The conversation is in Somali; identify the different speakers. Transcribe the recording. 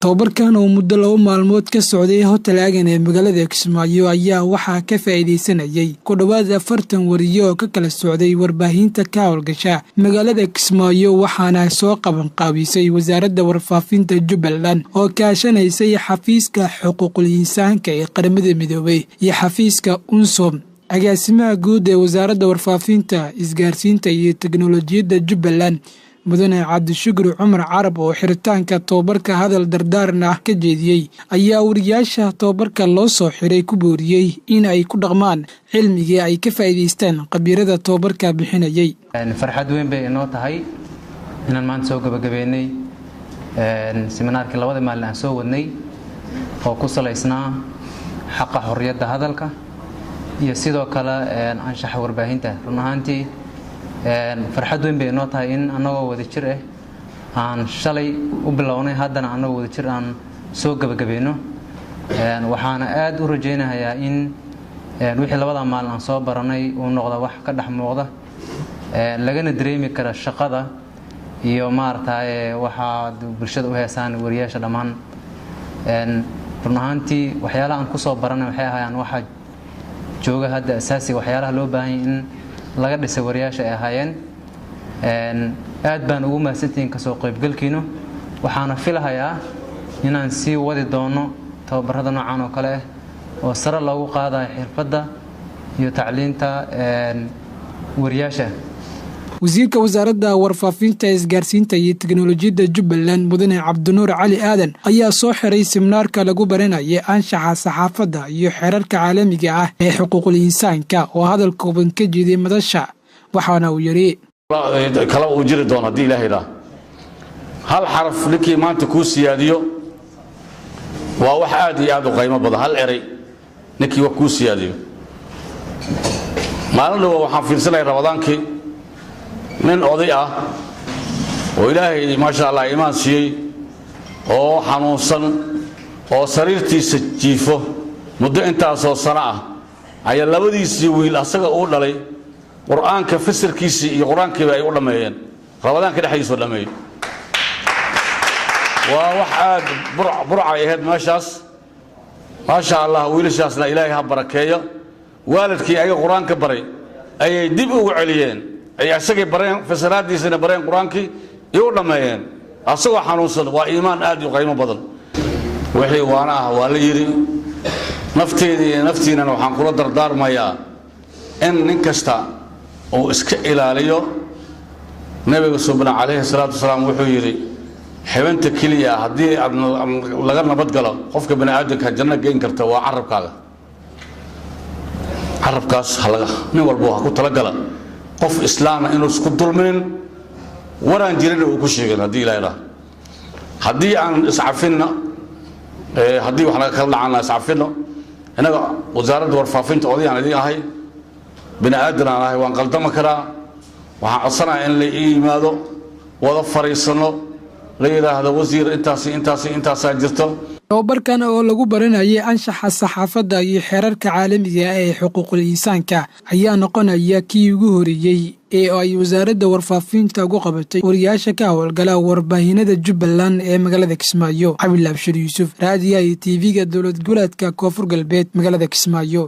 Speaker 1: tababarkan oo muddo 2 maalmood ka socday hotel Aagan ee magaalada Kismaayo ayaa waxaa ka faa'iideysanayay ku dhawaad 40 wariye oo ka kala socday warbaahinta ka howlgasha magaalada Kismaayo waxaana soo qaban qaabisay wasaaradda warfaafinta Jubbaland oo kaashanaysay xafiiska xuquuqul insaanka ee qaramada midoobay iyo xafiiska UNSOM agaasimaha guud ee wasaaradda warfaafinta isgaarsiinta iyo teknoolajiyadda Jubbaland mudane Cabdishukur Cumar Carab oo xiritaanka tababarka hadal dardaaran ah ka jeediyay ayaa wariyaasha tababarka loo soo xiray ku booriyay in ay ku dhaqmaan cilmiga ay ka faa'iideystaan qabiirada tababarka bixinayay
Speaker 2: farxad weyn bay inoo tahay inaan maanta soo gabagabeynay seminaarkii 2 maalin aan soo wadnay oo ku salaysnaa xaqa xorriyadda hadalka iyo sidoo kale anshaxa warbaahinta run ahaantii farxad weyn bay inoo tahay in anagoo wada jir aan shalay u bilownay haddana anagoo wada jir aan soo gabagabeeno waxaana aad u rajaynayaa in wixii 2 maalin aan soo baranay uu noqdo wax ka dhex muuqda lagana dareemi kara shaqada iyo maartay waxa bulshada u heesaan wariyaasha dhamaan run ahaantii waxyaalaha aan ku soo baranay waxay ahaayeen waxa jooga hadda asaasi waxyaalaha loo baahan yahay in laga dhisay wariyaasha ay ahaayeen aad baan ugu mahadsantiin ka soo qaybgalkiino waxaana filahayaa inaan sii wadi doono tababarada noocan oo kale oo sare loogu qaadayo xirfadda iyo tacliinta wariyaasha
Speaker 1: wasiirka wasaaradda warfaafinta isgaarsiinta iyo teknoolajiyadda Jubbaland mudane Cabdinuur Cali Aadan ayaa soo xiray seminaarka lagu baranayay anshaxa saxaafadda iyo xeerarka caalamiga ah ee xuquuqul insaanka oo hadal kooban ka jeeday madasha waxaana uu yiri
Speaker 3: kala uu jiri doona hadii Ilaahay raa hal xaraf likii maanta ku siyaadiyo waa wax aad iyo aad u qiimo badan hal eray nikii wax ku siyaadiyo maalin waxaan fiirsanay Ramadaankii من أضيئة وإلهي ما شاء الله إيمان سيء أو حنوصن أو سريرتي سجيفه مدة أنت أصل صنعة أي اللبدي سوي الأسرع أول عليه قرآن كفسر كيسي قرآن كذا يقول لما ين رمضان كده حيس ولا ما ين وواحد برع يهد ما شاء الله ويل شاس لا إلهي هبركيه والد كي أي قرآن كبري أي دبوا عليين أي أسقي برين فسرات دي سنة برين قرآنكي يقول لما ين أسوأ حنوصل وإيمان آدي وقيمة بدل وحي وانا واليري نفتينا وحن كل دردار مايا إن نكستا وإسك إلى ليو نبي صلى عليه الصلاة والسلام وحيري حبنت كليا هدي لغرنا بدقلا خوفك بني آدمك الجنة جين كرتا وعرب كذا عرب كاس حلقة نقول بوها كنت لقلا قف إسلام إنه سكت من ورا نجري وكشيء هدي لا يرى هدي عن إسعافنا هدي وحنا كلنا عن إسعافنا هنا وزارة ورفافين تقضي عن دي هاي بني آدم هاي وانقلت مكرا وحصنا إن لي ماذا وظفر يصنع ليلة هذا وزير انت ساجرته
Speaker 1: tababarkan oo lagu baranayay anshaxa saxaafadda iyo xeerarka caalamiga ah ee xuquuqul insaanka ayaa noqonaya kii ugu horeeyay ee ay wasaaradda warfaafinta ugu qabatay wariyaasha ka howlgala warbaahinada Jubbaland ee magaalada Kismaayo Cabdi Abshir Yuusuf raadiyaha TV-ga dowlad goboleedka Koonfur Galbeed magaalada Kismaayo